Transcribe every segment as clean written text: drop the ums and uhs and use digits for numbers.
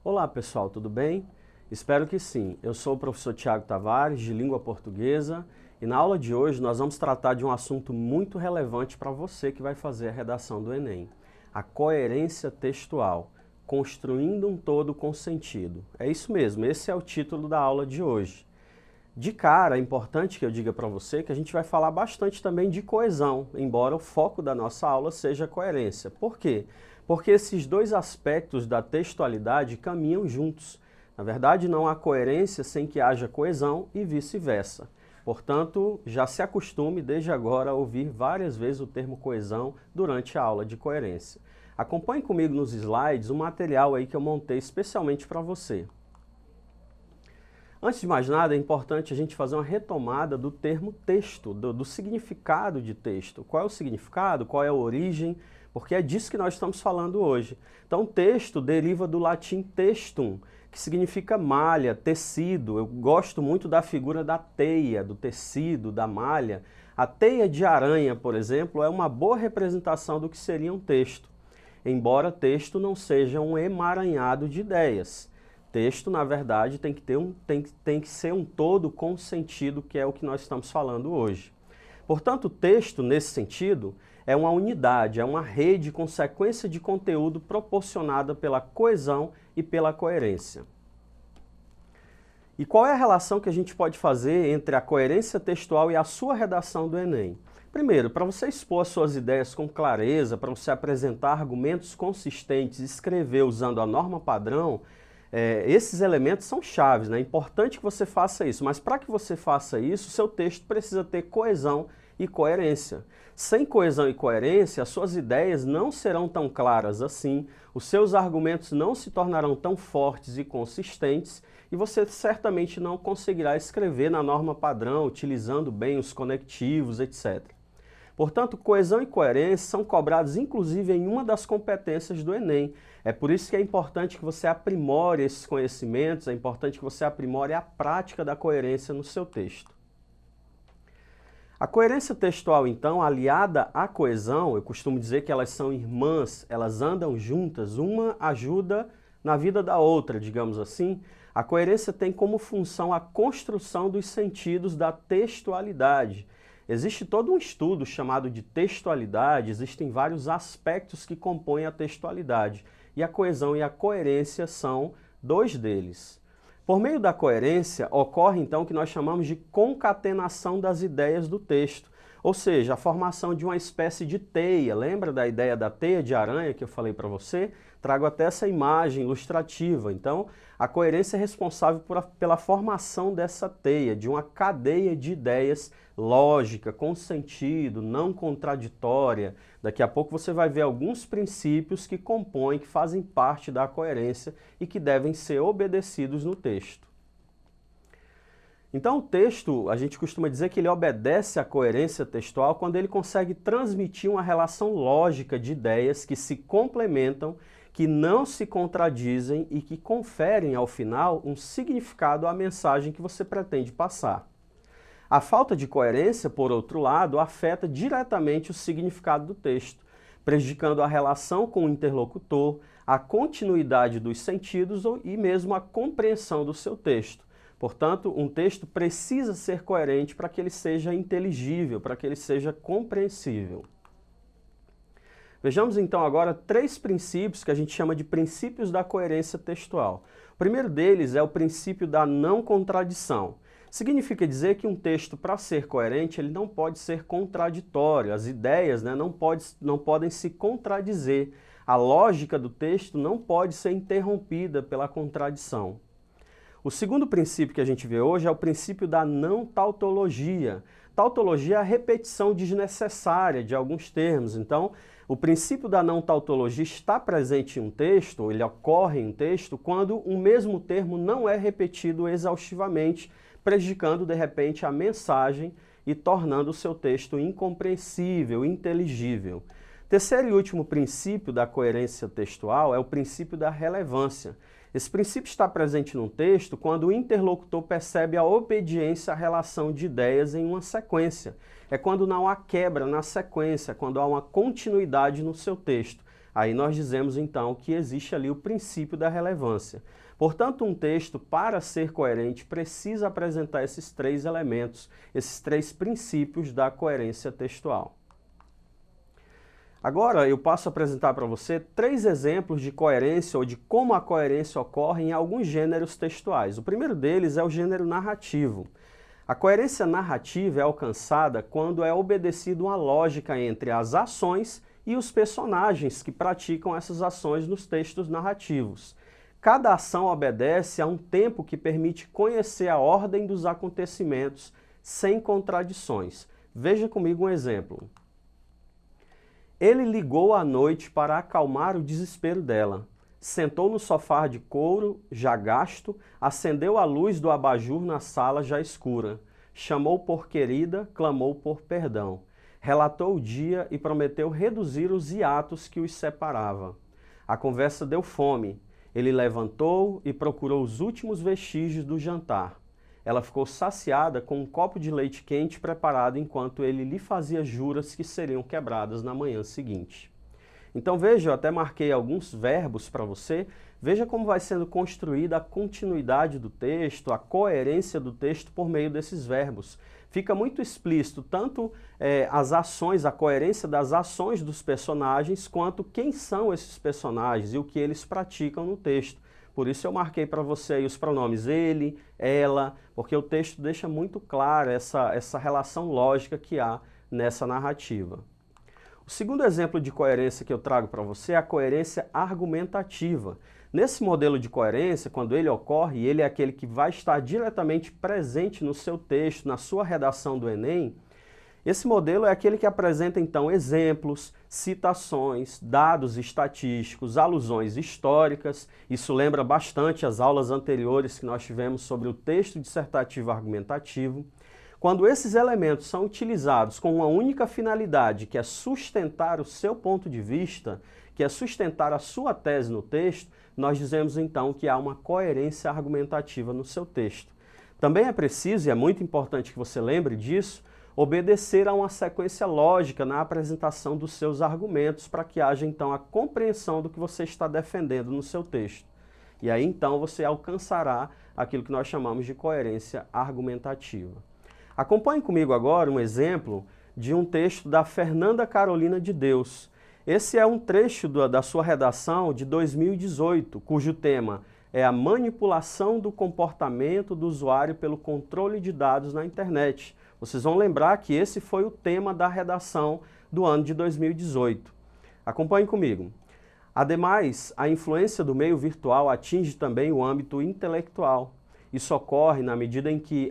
Olá pessoal, tudo bem? Espero que sim. Eu sou o professor Tiago Tavares, de Língua Portuguesa, e na aula de hoje nós vamos tratar de um assunto muito relevante para você que vai fazer a redação do Enem. A coerência textual, construindo um todo com sentido. É isso mesmo, esse é o título da aula de hoje. De cara, é importante que eu diga para você que a gente vai falar bastante também de coesão, embora o foco da nossa aula seja a coerência. Por quê? Porque esses dois aspectos da textualidade caminham juntos. Na verdade, não há coerência sem que haja coesão e vice-versa. Portanto, já se acostume desde agora a ouvir várias vezes o termo coesão durante a aula de coerência. Acompanhe comigo nos slides o material aí que eu montei especialmente para você. Antes de mais nada, é importante a gente fazer uma retomada do termo texto, do significado de texto. Qual é o significado, qual é a origem, porque é disso que nós estamos falando hoje. Então, texto deriva do latim textum, que significa malha, tecido. Eu gosto muito da figura da teia, do tecido, da malha. A teia de aranha, por exemplo, é uma boa representação do que seria um texto, embora texto não seja um emaranhado de ideias. Texto, na verdade, tem que ser um todo com sentido, que é o que nós estamos falando hoje. Portanto, o texto, nesse sentido, é uma unidade, é uma rede com sequência de conteúdo proporcionada pela coesão e pela coerência. E qual é a relação que a gente pode fazer entre a coerência textual e a sua redação do Enem? Primeiro, para você expor as suas ideias com clareza, para você apresentar argumentos consistentes e escrever usando a norma padrão, esses elementos são chaves, né? É importante que você faça isso, mas para que você faça isso, seu texto precisa ter coesão e coerência. Sem coesão e coerência, as suas ideias não serão tão claras assim, os seus argumentos não se tornarão tão fortes e consistentes, e você certamente não conseguirá escrever na norma padrão, utilizando bem os conectivos, etc. Portanto, coesão e coerência são cobrados inclusive em uma das competências do Enem. É por isso que é importante que você aprimore esses conhecimentos, é importante que você aprimore a prática da coerência no seu texto. A coerência textual, então, aliada à coesão, eu costumo dizer que elas são irmãs, elas andam juntas, uma ajuda na vida da outra, digamos assim. A coerência tem como função a construção dos sentidos da textualidade. Existe todo um estudo chamado de textualidade, existem vários aspectos que compõem a textualidade, e a coesão e a coerência são dois deles. Por meio da coerência, ocorre então o que nós chamamos de concatenação das ideias do texto, ou seja, a formação de uma espécie de teia. Lembra da ideia da teia de aranha que eu falei para você? Trago até essa imagem ilustrativa. Então, a coerência é responsável pela formação dessa teia, de uma cadeia de ideias lógica, com sentido, não contraditória. Daqui a pouco você vai ver alguns princípios que compõem, que fazem parte da coerência e que devem ser obedecidos no texto. Então o texto, a gente costuma dizer que ele obedece à coerência textual quando ele consegue transmitir uma relação lógica de ideias que se complementam, que não se contradizem e que conferem ao final um significado à mensagem que você pretende passar. A falta de coerência, por outro lado, afeta diretamente o significado do texto, prejudicando a relação com o interlocutor, a continuidade dos sentidos e mesmo a compreensão do seu texto. Portanto, um texto precisa ser coerente para que ele seja inteligível, para que ele seja compreensível. Vejamos então agora três princípios que a gente chama de princípios da coerência textual. O primeiro deles é o princípio da não contradição. Significa dizer que um texto, para ser coerente, ele não pode ser contraditório. As ideias, né, não podem se contradizer. A lógica do texto não pode ser interrompida pela contradição. O segundo princípio que a gente vê hoje é o princípio da não tautologia. Tautologia é a repetição desnecessária de alguns termos. Então, o princípio da não tautologia está presente em um texto, ele ocorre em um texto, quando um mesmo termo não é repetido exaustivamente, prejudicando, de repente, a mensagem e tornando o seu texto incompreensível, inteligível. Terceiro e último princípio da coerência textual é o princípio da relevância. Esse princípio está presente num texto quando o interlocutor percebe a obediência à relação de ideias em uma sequência. É quando não há quebra na sequência, quando há uma continuidade no seu texto. Aí nós dizemos então que existe ali o princípio da relevância. Portanto, um texto, para ser coerente, precisa apresentar esses três elementos, esses três princípios da coerência textual. Agora eu passo a apresentar para você três exemplos de coerência ou de como a coerência ocorre em alguns gêneros textuais. O primeiro deles é o gênero narrativo. A coerência narrativa é alcançada quando é obedecida uma lógica entre as ações e os personagens que praticam essas ações nos textos narrativos. Cada ação obedece a um tempo que permite conhecer a ordem dos acontecimentos sem contradições. Veja comigo um exemplo. Ele ligou à noite para acalmar o desespero dela. Sentou no sofá de couro, já gasto, acendeu a luz do abajur na sala já escura. Chamou por querida, clamou por perdão. Relatou o dia e prometeu reduzir os hiatos que os separava. A conversa deu fome. Ele levantou e procurou os últimos vestígios do jantar. Ela ficou saciada com um copo de leite quente preparado enquanto ele lhe fazia juras que seriam quebradas na manhã seguinte. Então veja, eu até marquei alguns verbos para você. Veja como vai sendo construída a continuidade do texto, a coerência do texto por meio desses verbos. Fica muito explícito tanto as ações, a coerência das ações dos personagens, quanto quem são esses personagens e o que eles praticam no texto. Por isso eu marquei para você aí os pronomes ele, ela, porque o texto deixa muito clara essa relação lógica que há nessa narrativa. O segundo exemplo de coerência que eu trago para você é a coerência argumentativa. Nesse modelo de coerência, quando ele ocorre, ele é aquele que vai estar diretamente presente no seu texto, na sua redação do Enem. Esse modelo é aquele que apresenta, então, exemplos, citações, dados estatísticos, alusões históricas. Isso lembra bastante as aulas anteriores que nós tivemos sobre o texto dissertativo argumentativo. Quando esses elementos são utilizados com uma única finalidade, que é sustentar o seu ponto de vista, que é sustentar a sua tese no texto, nós dizemos, então, que há uma coerência argumentativa no seu texto. Também é preciso, e é muito importante que você lembre disso, obedecer a uma sequência lógica na apresentação dos seus argumentos para que haja então a compreensão do que você está defendendo no seu texto. E aí então você alcançará aquilo que nós chamamos de coerência argumentativa. Acompanhe comigo agora um exemplo de um texto da Fernanda Carolina de Deus. Esse é um trecho da sua redação de 2018, cujo tema é a manipulação do comportamento do usuário pelo controle de dados na internet. Vocês vão lembrar que esse foi o tema da redação do ano de 2018. Acompanhe comigo. Ademais, a influência do meio virtual atinge também o âmbito intelectual. Isso ocorre na medida em que,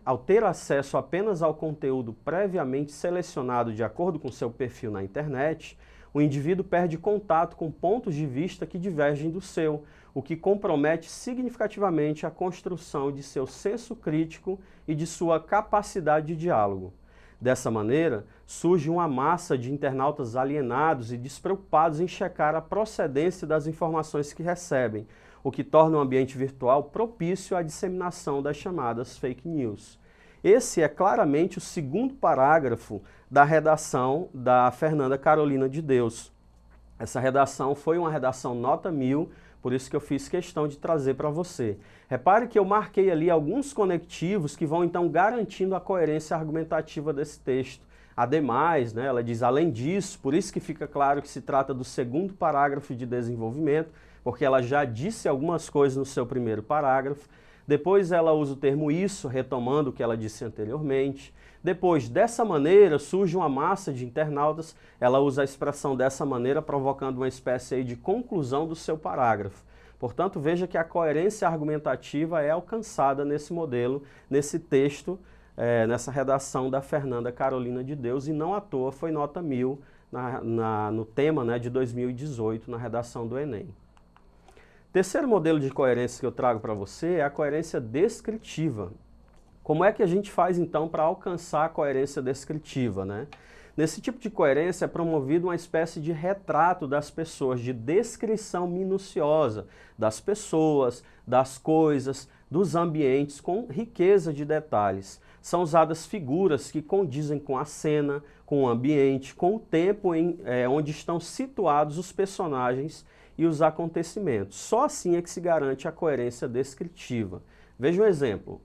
ao ter acesso apenas ao conteúdo previamente selecionado de acordo com seu perfil na internet, o indivíduo perde contato com pontos de vista que divergem do seu, o que compromete significativamente a construção de seu senso crítico e de sua capacidade de diálogo. Dessa maneira, surge uma massa de internautas alienados e despreocupados em checar a procedência das informações que recebem, o que torna o ambiente virtual propício à disseminação das chamadas fake news. Esse é claramente o segundo parágrafo da redação da Fernanda Carolina de Deus. Essa redação foi uma redação nota 1000, por isso que eu fiz questão de trazer para você. Repare que eu marquei ali alguns conectivos que vão então garantindo a coerência argumentativa desse texto. Ademais, né, ela diz além disso, por isso que fica claro que se trata do segundo parágrafo de desenvolvimento, porque ela já disse algumas coisas no seu primeiro parágrafo. Depois ela usa o termo isso, retomando o que ela disse anteriormente. Depois, dessa maneira, surge uma massa de internautas, ela usa a expressão dessa maneira, provocando uma espécie aí de conclusão do seu parágrafo. Portanto, veja que a coerência argumentativa é alcançada nesse modelo, nesse texto, nessa redação da Fernanda Carolina de Deus, e não à toa foi nota 1000 no tema, né, de 2018, na redação do Enem. Terceiro modelo de coerência que eu trago para você é a coerência descritiva. Como é que a gente faz então para alcançar a coerência descritiva, né? Nesse tipo de coerência é promovido uma espécie de retrato das pessoas, de descrição minuciosa das pessoas, das coisas, dos ambientes com riqueza de detalhes. São usadas figuras que condizem com a cena, com o ambiente, com o tempo onde estão situados os personagens e os acontecimentos. Só assim é que se garante a coerência descritiva. Veja um exemplo.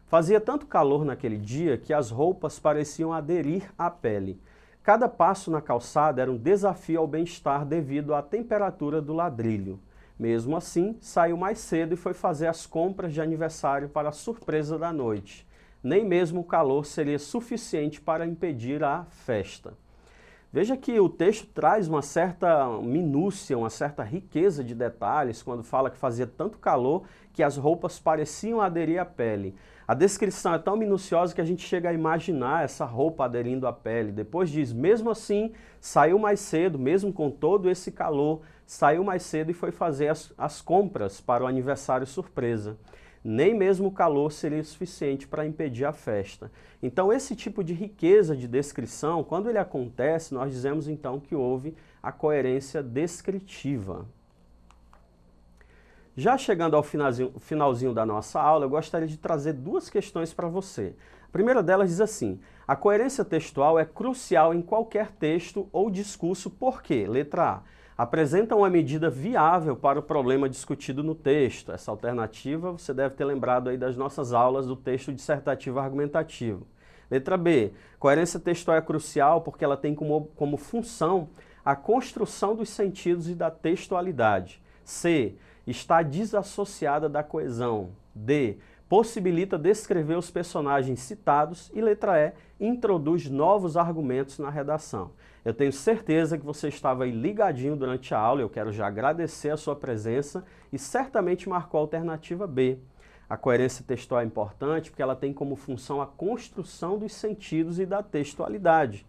Fazia tanto calor naquele dia que as roupas pareciam aderir à pele. Cada passo na calçada era um desafio ao bem-estar devido à temperatura do ladrilho. Mesmo assim, saiu mais cedo e foi fazer as compras de aniversário para a surpresa da noite. Nem mesmo o calor seria suficiente para impedir a festa. Veja que o texto traz uma certa minúcia, uma certa riqueza de detalhes quando fala que fazia tanto calor que as roupas pareciam aderir à pele. A descrição é tão minuciosa que a gente chega a imaginar essa roupa aderindo à pele. Depois diz, mesmo assim, saiu mais cedo, mesmo com todo esse calor, saiu mais cedo e foi fazer as compras para o aniversário surpresa. Nem mesmo o calor seria suficiente para impedir a festa. Então esse tipo de riqueza de descrição, quando ele acontece, nós dizemos então que houve a coerência descritiva. Já chegando ao finalzinho da nossa aula, eu gostaria de trazer duas questões para você. A primeira delas diz assim, a coerência textual é crucial em qualquer texto ou discurso, por quê? Letra A. Apresenta uma medida viável para o problema discutido no texto. Essa alternativa você deve ter lembrado aí das nossas aulas do texto dissertativo argumentativo. Letra B. Coerência textual é crucial porque ela tem como função a construção dos sentidos e da textualidade. C. Está desassociada da coesão. D. Possibilita descrever os personagens citados. E letra E. Introduz novos argumentos na redação. Eu tenho certeza que você estava aí ligadinho durante a aula, eu quero já agradecer a sua presença e certamente marcou a alternativa B. A coerência textual é importante porque ela tem como função a construção dos sentidos e da textualidade.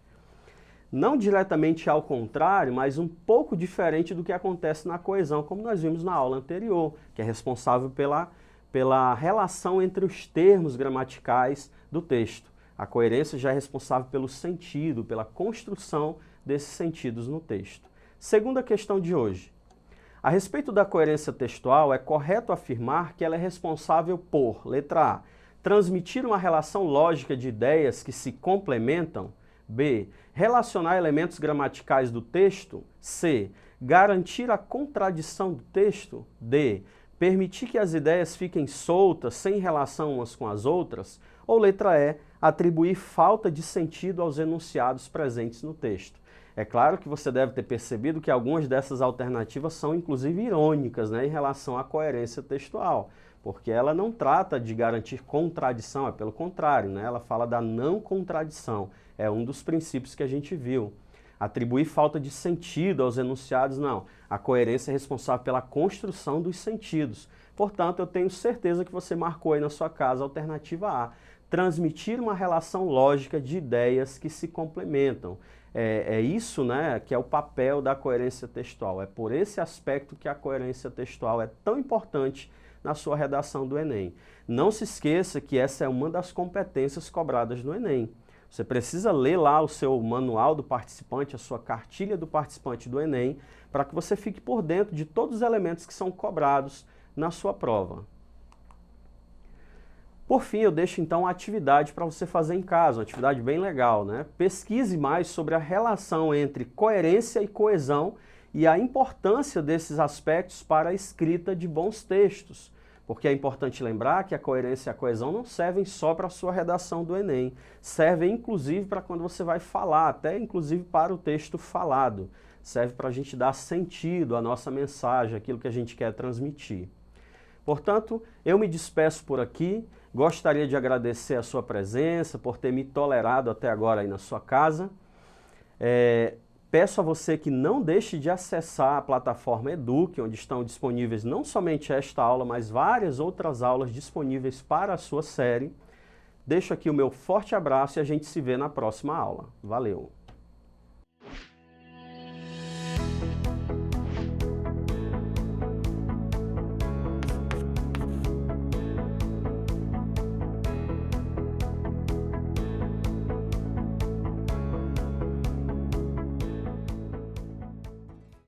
Não diretamente ao contrário, mas um pouco diferente do que acontece na coesão, como nós vimos na aula anterior, que é responsável pela relação entre os termos gramaticais do texto. A coerência já é responsável pelo sentido, pela construção desses sentidos no texto. Segunda questão de hoje. A respeito da coerência textual, é correto afirmar que ela é responsável por, letra A, transmitir uma relação lógica de ideias que se complementam. B. Relacionar elementos gramaticais do texto. C. Garantir a contradição do texto. D. Permitir que as ideias fiquem soltas, sem relação umas com as outras. Ou letra E. Atribuir falta de sentido aos enunciados presentes no texto. É claro que você deve ter percebido que algumas dessas alternativas são inclusive irônicas, né, em relação à coerência textual, porque ela não trata de garantir contradição, é pelo contrário, né, ela fala da não contradição, é um dos princípios que a gente viu. Atribuir falta de sentido aos enunciados, não. A coerência é responsável pela construção dos sentidos. Portanto, eu tenho certeza que você marcou aí na sua casa a alternativa A. Transmitir uma relação lógica de ideias que se complementam. É isso, né, que é o papel da coerência textual. É por esse aspecto que a coerência textual é tão importante na sua redação do Enem. Não se esqueça que essa é uma das competências cobradas no Enem. Você precisa ler lá o seu manual do participante, a sua cartilha do participante do Enem, para que você fique por dentro de todos os elementos que são cobrados na sua prova. Por fim, eu deixo então uma atividade para você fazer em casa, uma atividade bem legal, né? Pesquise mais sobre a relação entre coerência e coesão e a importância desses aspectos para a escrita de bons textos. Porque é importante lembrar que a coerência e a coesão não servem só para a sua redação do Enem, servem inclusive para quando você vai falar, até inclusive para o texto falado. Serve para a gente dar sentido à nossa mensagem, aquilo que a gente quer transmitir. Portanto, eu me despeço por aqui. Gostaria de agradecer a sua presença, por ter me tolerado até agora aí na sua casa. Peço a você que não deixe de acessar a plataforma Eduque, onde estão disponíveis não somente esta aula, mas várias outras aulas disponíveis para a sua série. Deixo aqui o meu forte abraço e a gente se vê na próxima aula. Valeu!